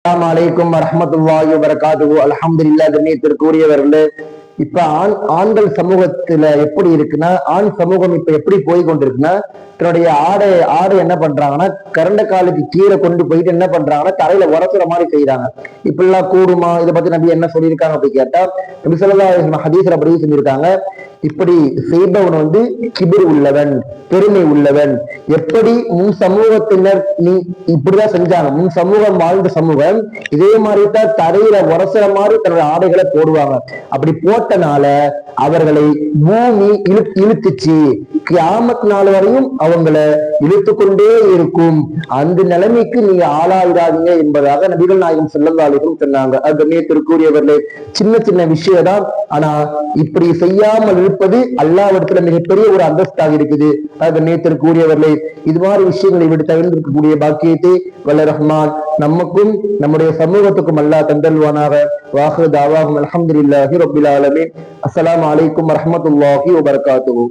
அஸ்ஸலாமு அலைக்கும் வரஹ்மத்துல்லாஹி வபரகாத்துஹு. அல்ஹம்துலில்லாஹ். கண்ணியத்திற்குரியவர்களே, இப்ப ஆண்கள் சமூகத்துல எப்படி இருக்குன்னா, ஆண் சமூகம் இப்ப எப்படி போய் கொண்டிருக்குன்னா, தன்னுடைய ஆடை என்ன பண்றாங்கன்னா, கரண்ட காலுக்கு கீழே கொண்டு போயிட்டு என்ன பண்றாங்கன்னா, தலையில உரசுற மாதிரி செய்யறாங்க. இப்படிலாம் கூடுமா? இதை பத்தி நபி என்ன சொல்லியிருக்காங்க அப்படி கேட்டா, நபி ஸல்லல்லாஹு அலைஹி வஸல்லம் ஹதீஸ்ல பதிவு செஞ்சிருக்காங்க, இப்படி செய்பவன் கிபிர் உள்ளவன், பெருமை உள்ளவன். எப்படி முன் சமூகத்தினர் நீ இப்படிதான் செஞ்சாங்க, முன் சமூகம் வாழ்ந்த சமூகம் இதே மாதிரிதான் தரையில உரசுற மாதிரி தன்னுடைய ஆடைகளை போடுவாங்க. அப்படி போட்டனால அவர்களை பூமி இழுத்துச்சு, கியாமத் நாள் வரையும் அவங்களை இழுத்து கொண்டே இருக்கும். அந்த நிலைமைக்கு நீங்க ஆளாயிடாதீங்க என்பதாக நபிகள் நாயகம் ஸல்லல்லாஹு அலைஹி வஸல்லம் சொன்னாங்க. கண்ணியத்திற்குரியவர்களே, சின்ன சின்ன விஷயம் தான், ஆனா இப்படி செய்யாமல் இருப்பது அல்லாஹ்விடத்துல மிகப்பெரிய ஒரு அந்தஸ்தாக இருக்குது. கண்ணியத்திற்குரியவர்களே, இது மாதிரி விஷயங்களை விட்டு தவிர்த்திருக்கக்கூடிய பாக்கியத்தை வல்ல ரஹ்மான் நமக்கும் நம்முடைய சமூகத்துக்கும் அல்லாஹ் தந்தல்வானாக. வாஹிரு தாவாஹும் அல்ஹம்துலில்லாஹி ரப்பில் ஆலமீன். அஸ்ஸலாமு அலைக்கும் வரஹ்மத்துல்லாஹி வபரகாத்துஹு.